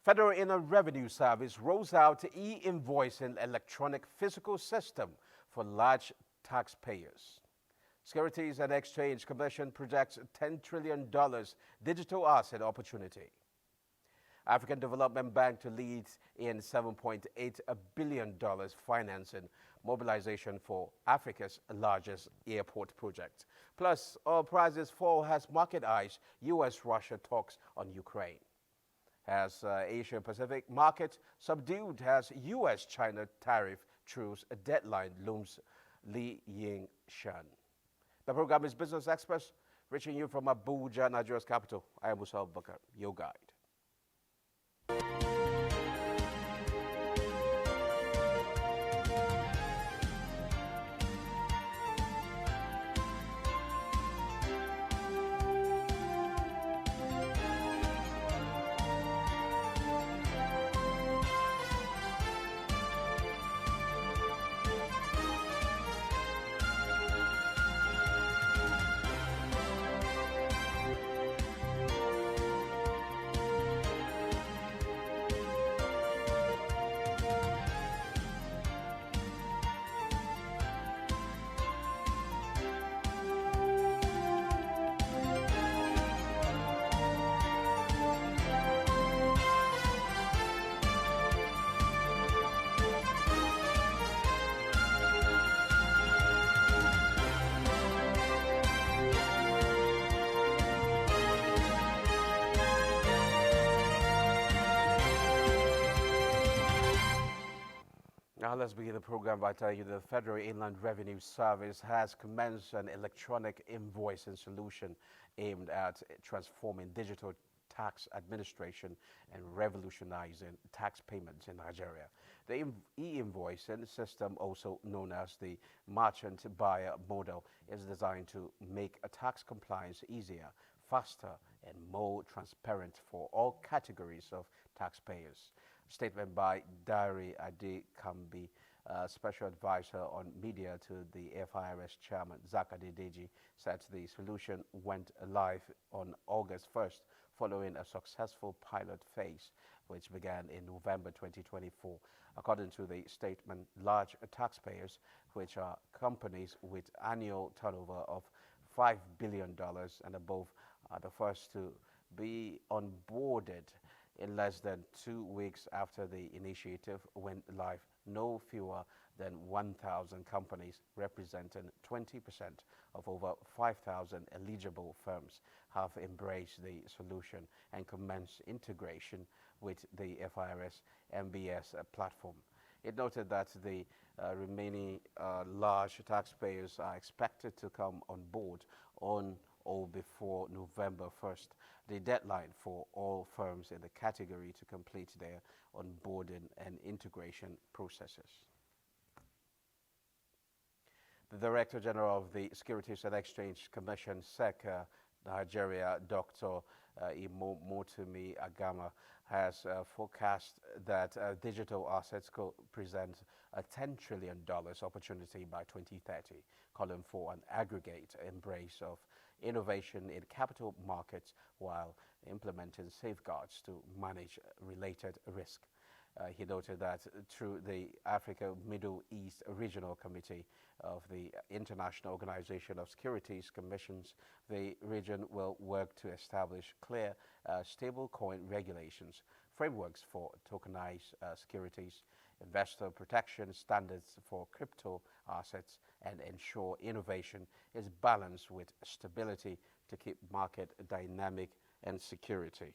Federal Inland Revenue Service rolls out e-invoicing electronic physical system for large taxpayers. Securities and Exchange Commission projects $10 trillion digital asset opportunity. African Development Bank to lead in $7.8 billion financing mobilization for Africa's largest airport project. Plus, oil prices fall as market eyes U.S.-Russia talks on Ukraine. As Asia-Pacific market subdued as U.S.-China tariff truce deadline looms, Li Ying-shan. The program is Business Express, reaching you from Abuja, Nigeria's capital. I am Musa Bakar, your guide. Now let's begin the program by telling you the Federal Inland Revenue Service has commenced an electronic invoicing solution aimed at transforming digital tax administration and revolutionizing tax payments in Nigeria. The e-invoicing system, also known as the merchant buyer model, is designed to make a tax compliance easier, faster, and more transparent for all categories of taxpayers. Statement by Dari Adekambi, Special Advisor on Media to the FIRS Chairman Zak Adedeji, said the solution went live on August 1st following a successful pilot phase which began in November 2024. According to the statement, large taxpayers, which are companies with annual turnover of $5 billion and above, are the first to be onboarded in less than 2 weeks after the initiative went live. No fewer than 1,000 companies representing 20% of over 5,000 eligible firms have embraced the solution and commenced integration with the FIRS MBS platform. It noted that the remaining large taxpayers are expected to come on board on or before November 1st, the deadline for all firms in the category to complete their onboarding and integration processes. The Director General of the Securities and Exchange Commission, SEC, Nigeria, Dr. Imomotumi Agama, has forecast that digital assets could present a $10 trillion opportunity by 2030, calling for an aggregate embrace of innovation in capital markets while implementing safeguards to manage related risk. He noted that through the Africa Middle East Regional Committee of the International Organization of Securities Commissions, the region will work to establish clear stablecoin regulations, frameworks for tokenized securities, investor protection standards for crypto assets, and ensure innovation is balanced with stability to keep market dynamic and security.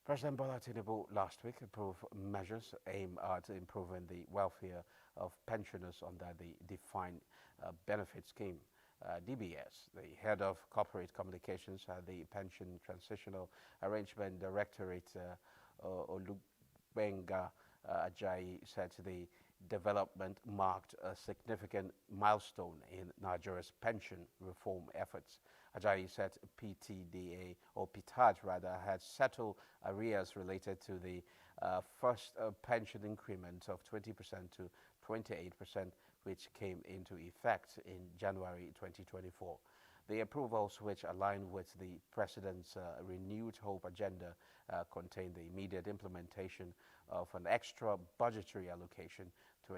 President Bola Tinubu last week approved measures aimed at improving the welfare of pensioners under the Defined Benefit Scheme. DBS, the head of corporate communications at the Pension Transitional Arrangement Directorate, Olubenga Ajayi, said the development marked a significant milestone in Nigeria's pension reform efforts. Ajayi said PTDA, or PTAD rather, had settled arrears related to the first pension increment of 20% to 28%, which came into effect in January 2024. The approvals, which align with the President's renewed hope agenda, contain the immediate implementation of an extra budgetary allocation to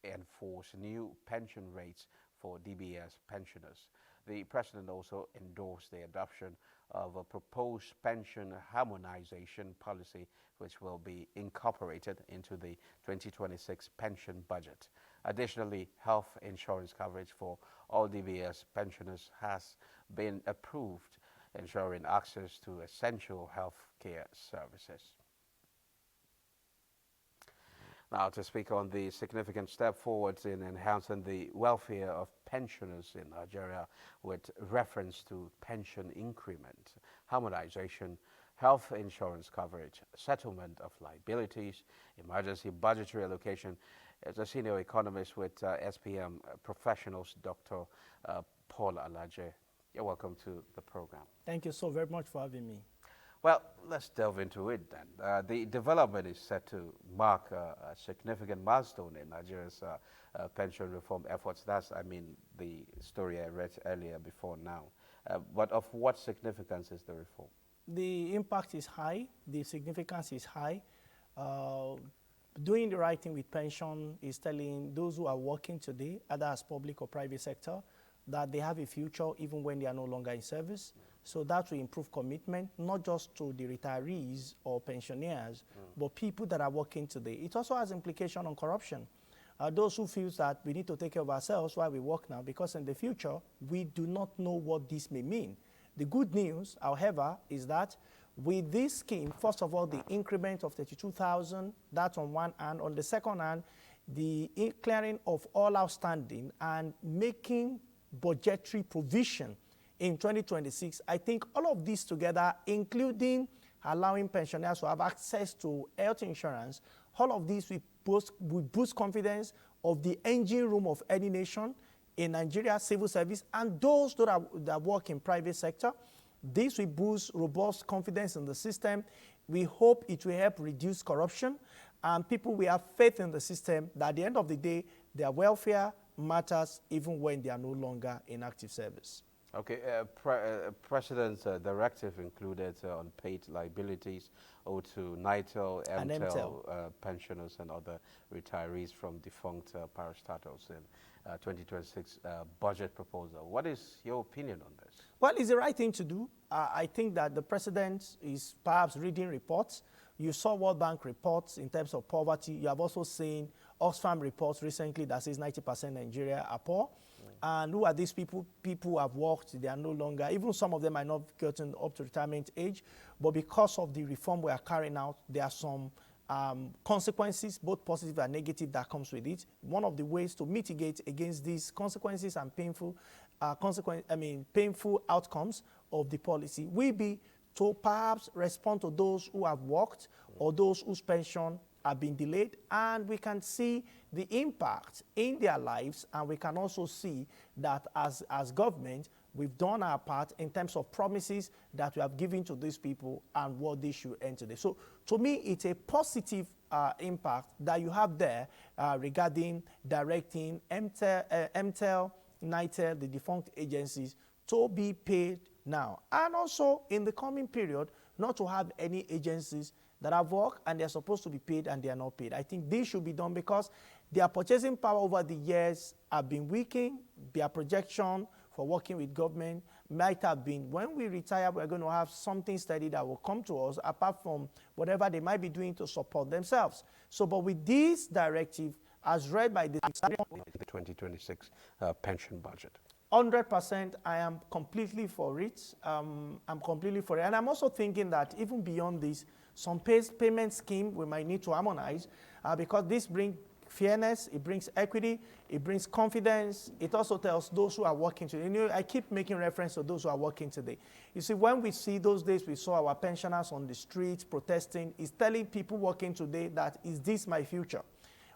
enforce new pension rates for DBS pensioners. The President also endorsed the adoption of a proposed pension harmonization policy, which will be incorporated into the 2026 pension budget. Additionally, health insurance coverage for all DBS pensioners has been approved, ensuring access to essential health care services. Now, to speak on the significant step forwards in enhancing the welfare of pensioners in Nigeria with reference to pension increment, harmonization, health insurance coverage, settlement of liabilities, emergency budgetary allocation, is a senior economist with SPM Professionals, Dr. Paul Alaje. You're welcome to the program. Thank you so very much for having me. Well, let's delve into it then. The development is set to mark a significant milestone in Nigeria's pension reform efforts. That's, the story I read earlier before now. But of what significance is the reform? The impact is high. The significance is high. Doing the right thing with pension is telling those who are working today, either as public or private sector, that they have a future even when they are no longer in service. So that will improve commitment, not just to the retirees or pensioners, but people that are working today. It also has implication on corruption. Those who feel that we need to take care of ourselves while we work now, because in the future, we do not know what this may mean. The good news, however, is that with this scheme, first of all, the increment of 32,000, that's on one hand. On the second hand, the clearing of all outstanding and making budgetary provision in 2026, I think all of this together, including allowing pensioners to have access to health insurance, all of this will boost confidence of the engine room of any nation in Nigeria, civil service, and those that work in private sector. This will boost robust confidence in the system. We hope it will help reduce corruption, and people will have faith in the system that at the end of the day, their welfare matters even when they are no longer in active service. Okay, President's directive included unpaid liabilities owed to NITEL, MTEL pensioners and other retirees from defunct parastatals in 2026 budget proposal. What is your opinion on this? Well, it's the right thing to do. I think that the President is perhaps reading reports. You saw World Bank reports in terms of poverty. You have also seen Oxfam reports recently that says 90% Nigeria are poor. And who are these people? People who have worked, they are no longer, even some of them might not have gotten up to retirement age, but because of the reform we are carrying out, there are some consequences, both positive and negative, that comes with it. One of the ways to mitigate against these consequences and painful outcomes of the policy will be to perhaps respond to those who have worked or those whose pension have been delayed, and we can see the impact in their lives, and we can also see that as government, we've done our part in terms of promises that we have given to these people and what they should end today. So to me, it's a positive impact that you have there regarding directing MTEL, NITEL, the defunct agencies, to be paid now. And also in the coming period, not to have any agencies that have worked and they're supposed to be paid and they are not paid. I think this should be done because their purchasing power over the years have been weakening. Their projection for working with government might have been, when we retire, we're going to have something steady that will come to us apart from whatever they might be doing to support themselves. So, but with this directive, as read by the 2026 pension budget. 100%, I am completely for it. I'm completely for it. And I'm also thinking that even beyond this, some payment scheme we might need to harmonize because this brings fairness, it brings equity, it brings confidence. It also tells those who are working today. You know, I keep making reference to those who are working today. You see, when we see those days we saw our pensioners on the streets protesting, it's telling people working today that, is this my future?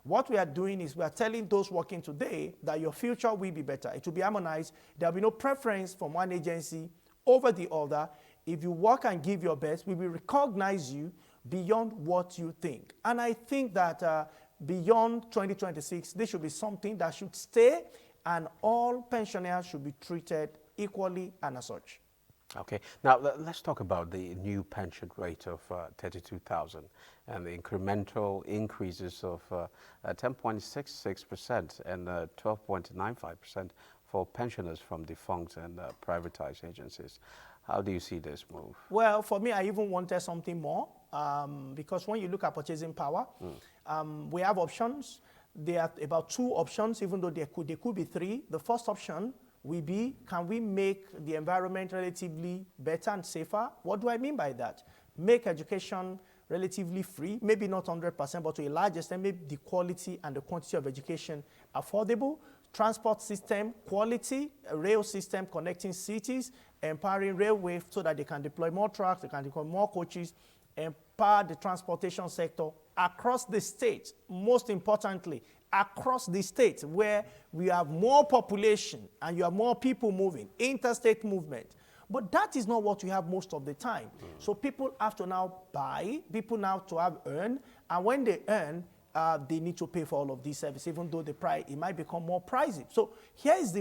What we are doing is we are telling those working today that your future will be better. It will be harmonized. There will be no preference from one agency over the other. If you work and give your best, we will recognize you beyond what you think. And I think that beyond 2026, this should be something that should stay, and all pensioners should be treated equally and as such. Okay. Now, let's talk about the new pension rate of 32,000 and the incremental increases of 10.66% and 12.95% for pensioners from defunct and privatized agencies. How do you see this move? Well, for me, I even wanted something more because when you look at purchasing power, we have options. There are about 2 options, even though there could be 3. The first option will be, can we make the environment relatively better and safer? What do I mean by that? Make education relatively free, maybe not 100%, but to a large extent, make the quality and the quantity of education affordable. Transport system quality, a rail system connecting cities, empowering railway so that they can deploy more trucks, they can deploy more coaches, empower the transportation sector across the state, most importantly, across the state where we have more population and you have more people moving, interstate movement. But that is not what we have most of the time. So people have to now buy, people now to have earn, and when they earn, they need to pay for all of these services, even though the price, it might become more pricey. So here is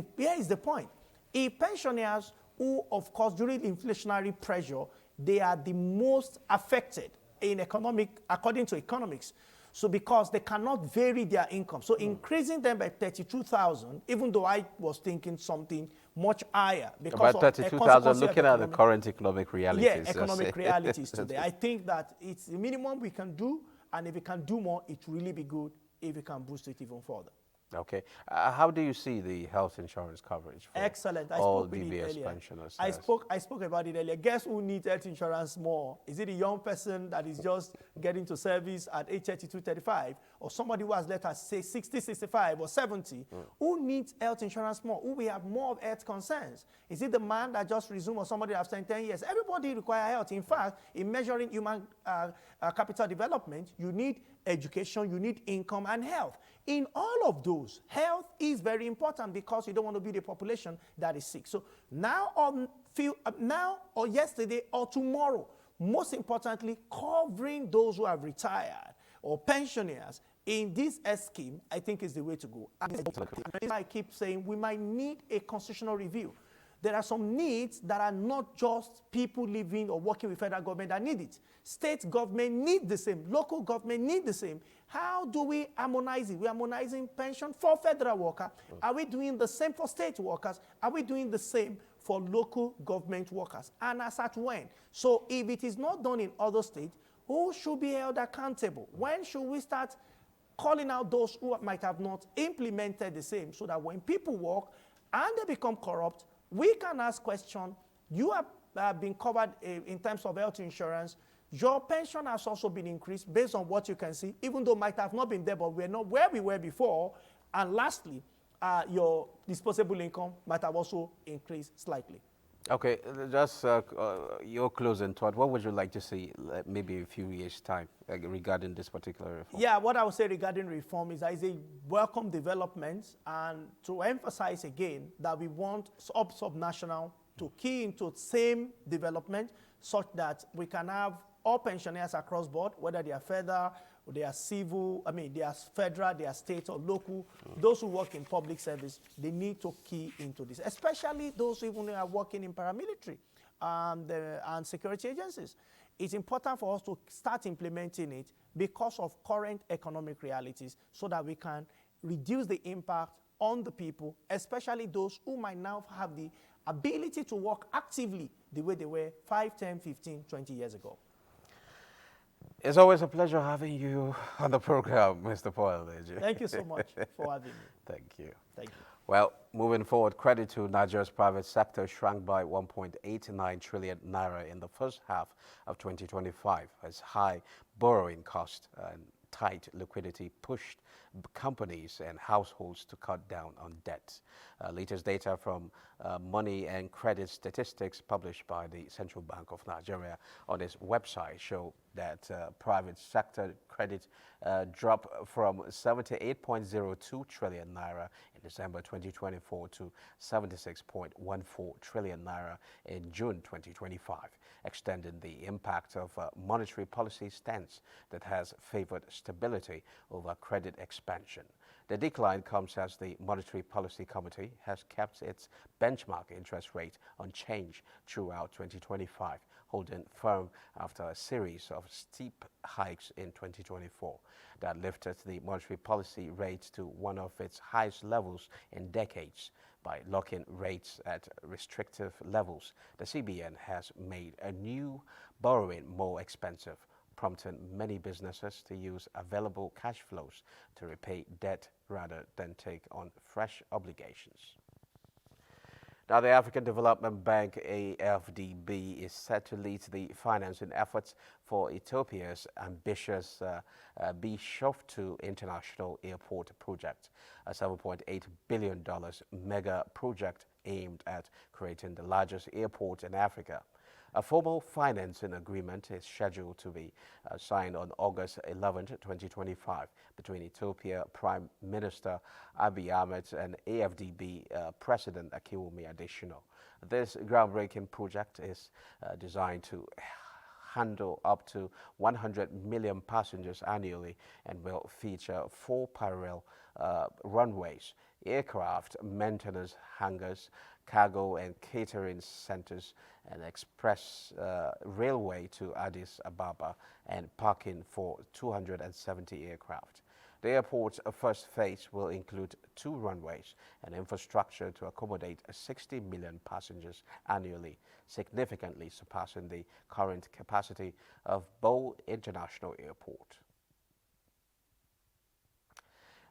the point. If pensioners who, of course, during inflationary pressure, they are the most affected in according to economics. So because they cannot vary their income. So increasing them by 32,000, even though I was thinking something much higher. Because about 32,000, looking at the current economic realities. Yeah, economic realities today. I think that it's the minimum we can do, and if we can do more, it will really be good if we can boost it even further. Okay. How do you see the health insurance coverage for Excellent. all BBS pensioners? I spoke about it earlier. Guess who needs health insurance more? Is it a young person that is just getting to service at age 32, 35, or somebody who has left at say 60, 65, or 70? Who needs health insurance more? Who will have more of health concerns? Is it the man that just resumed or somebody that has spent 10 years? Everybody requires health. In fact, in measuring human capital development, you need education, you need income and health. In all of those, health is very important because you don't want to be the population that is sick. So now or yesterday or tomorrow, most importantly, covering those who have retired or pensioners in this scheme, I think is the way to go. And I keep saying we might need a constitutional review. There are some needs that are not just people living or working with federal government that need it. State government need the same. Local government need the same. How do we harmonize it? We're harmonizing pension for federal workers. Are we doing the same for state workers? Are we doing the same for local government workers? And as at when? So if it is not done in other states, who should be held accountable? When should we start calling out those who might have not implemented the same, so that when people work and they become corrupt, we can ask questions. You have been covered in terms of health insurance. Your pension has also been increased based on what you can see, even though might have not been there, but we're not where we were before. And lastly, your disposable income might have also increased slightly. Okay, just your closing thought. What would you like to see maybe in a few years' time regarding this particular reform? Yeah, what I would say regarding reform is that it's a welcome development, and to emphasize again that we want subnational to key into the same development such that we can have all pensioners across board, whether they are federal, or they are civil, they are federal, they are state or local. Those who work in public service, they need to key into this, especially those even who are working in paramilitary and security agencies. It's important for us to start implementing it because of current economic realities so that we can reduce the impact on the people, especially those who might now have the ability to work actively the way they were 5, 10, 15, 20 years ago. It's always a pleasure having you on the program, Mr. Paul. Thank you so much for having me. Thank you. Thank you. Well, moving forward, credit to Nigeria's private sector shrank by 1.89 trillion naira in the first half of 2025 as high borrowing costs and tight liquidity pushed companies and households to cut down on debt. Latest data from Money and Credit Statistics published by the Central Bank of Nigeria on its website show that private sector credit dropped from 78.02 trillion naira in December 2024 to 76.14 trillion naira in June 2025, extending the impact of a monetary policy stance that has favored stability over credit expansion. The decline comes as the Monetary Policy Committee has kept its benchmark interest rate unchanged throughout 2025, holding firm after a series of steep hikes in 2024 that lifted the monetary policy rate to one of its highest levels in decades. By locking rates at restrictive levels, the CBN has made a new borrowing more expensive, prompting many businesses to use available cash flows to repay debt rather than take on fresh obligations. Now, the African Development Bank, AFDB, is set to lead the financing efforts for Ethiopia's ambitious Bishoftu International Airport project, a $7.8 billion mega project aimed at creating the largest airport in Africa. A formal financing agreement is scheduled to be signed on August 11, 2025, between Ethiopia Prime Minister Abiy Ahmed and AFDB President Akinwumi Adesina. This groundbreaking project is designed to handle up to 100 million passengers annually and will feature 4 parallel runways, aircraft maintenance hangars, cargo and catering centers, and express railway to Addis Ababa, and parking for 270 aircraft. The airport's first phase will include 2 runways and infrastructure to accommodate 60 million passengers annually, significantly surpassing the current capacity of Bo International Airport.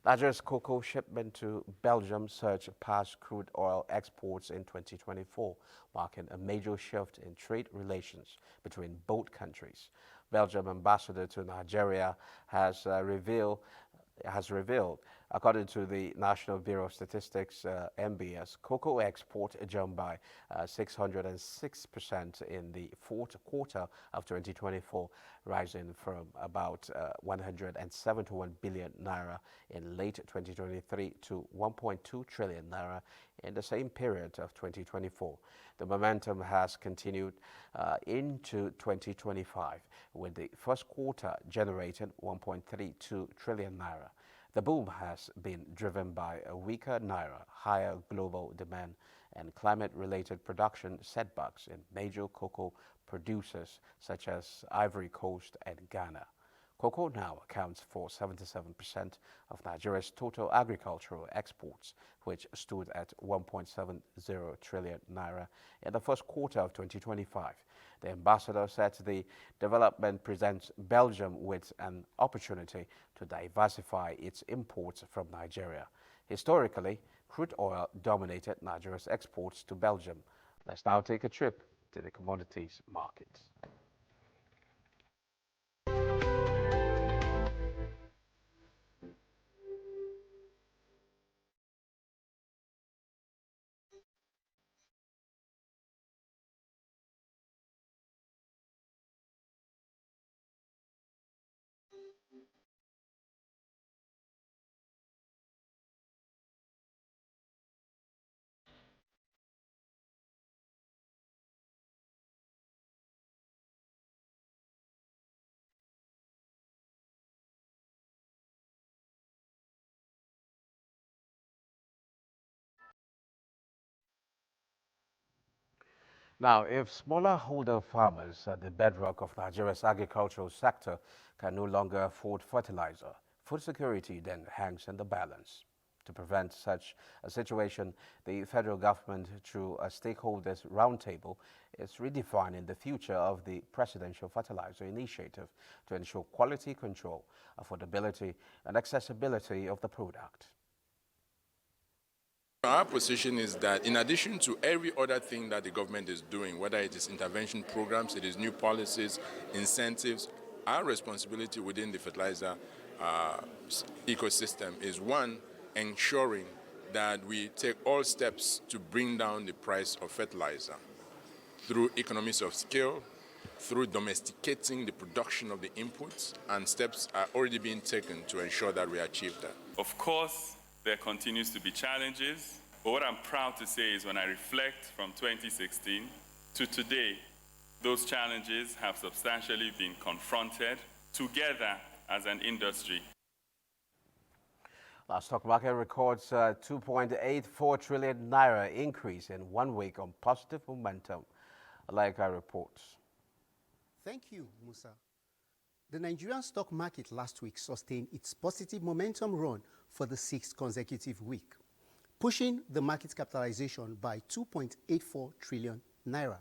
Nigeria's cocoa shipment to Belgium surged past crude oil exports in 2024, marking a major shift in trade relations between both countries. Belgium ambassador to Nigeria has revealed, according to the National Bureau of Statistics, (NBS), cocoa export jumped by 606% in the fourth quarter of 2024, rising from about 171 billion naira in late 2023 to 1.2 trillion naira in the same period of 2024. The momentum has continued into 2025, with the first quarter generating 1.32 trillion naira. The boom has been driven by a weaker naira, higher global demand, and climate-related production setbacks in major cocoa producers such as Ivory Coast and Ghana. Cocoa now accounts for 77% of Nigeria's total agricultural exports, which stood at 1.70 trillion naira in the first quarter of 2025. The ambassador said the development presents Belgium with an opportunity to diversify its imports from Nigeria. Historically, crude oil dominated Nigeria's exports to Belgium. Let's now take a trip to the commodities markets. Now, if smallholder farmers at the bedrock of Nigeria's agricultural sector can no longer afford fertilizer, food security then hangs in the balance. To prevent such a situation, the federal government, through a stakeholders roundtable, is redefining the future of the Presidential Fertilizer Initiative to ensure quality control, affordability, and accessibility of the product. Our position is that in addition to every other thing that the government is doing, whether it is intervention programs, it is new policies, incentives, our responsibility within the fertilizer ecosystem is, one, ensuring that we take all steps to bring down the price of fertilizer through economies of scale, through domesticating the production of the inputs, and steps are already being taken to ensure that we achieve that. Of course, there continues to be challenges, but what I'm proud to say is when I reflect from 2016 to today, those challenges have substantially been confronted together as an industry. Our stock market records 2.84 trillion naira increase in 1 week on positive momentum. Like our reports. Thank you, Musa. The Nigerian stock market last week sustained its positive momentum run for the 6th consecutive week, pushing the market capitalization by 2.84 trillion naira,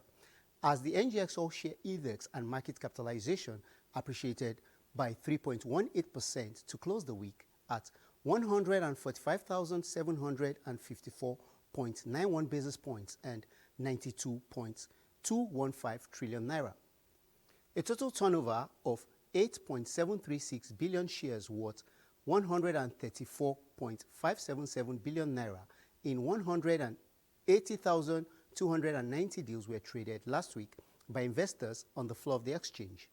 as the NGX All Share Index and market capitalization appreciated by 3.18% to close the week at 145,754.91 basis points and 92.215 trillion naira. A total turnover of 8.736 billion shares worth 134.577 billion naira in 180,290 deals were traded last week by investors on the floor of the exchange.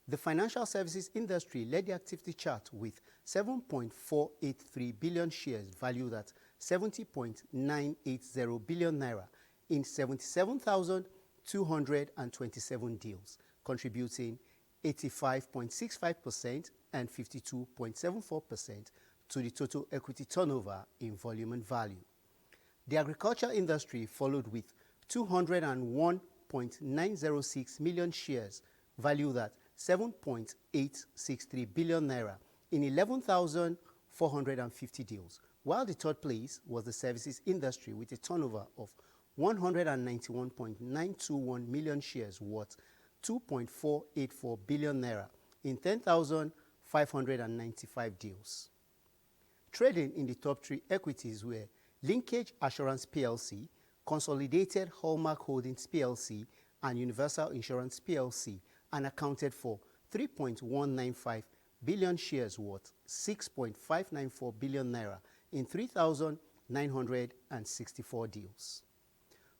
The financial services industry led the activity chart with 7.483 billion shares valued at 70.980 billion naira in 77,227 deals, contributing 85.65% and 52.74% to the total equity turnover in volume and value. The agriculture industry followed with 201.906 million shares valued at 7.863 billion naira in 11,450 deals, while the third place was the services industry with a turnover of 191.921 million shares worth 2.484 billion naira in 10,595 deals. Trading in the top three equities were Linkage Assurance PLC, Consolidated Hallmark Holdings PLC, and Universal Insurance PLC, and accounted for 3.195 billion shares worth 6.594 billion naira in 3,964 deals.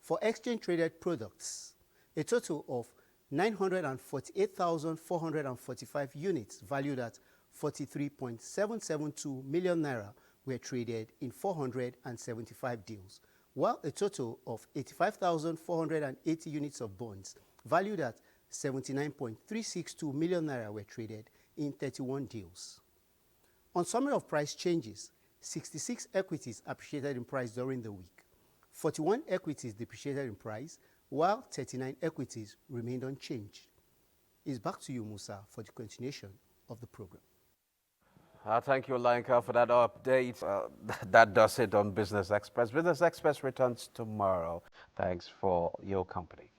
For exchange-traded products, a total of 948,445 units valued at 43.772 million naira were traded in 475 deals, while a total of 85,480 units of bonds valued at 79.362 million naira were traded in 31 deals. On summary of price changes, 66 equities appreciated in price during the week. 41 equities depreciated in price, while 39 equities remained unchanged. It's back to you, Musa, for the continuation of the program. Thank you, Olayinka, for that update. That does it on Business Express. Business Express returns tomorrow. Thanks for your company.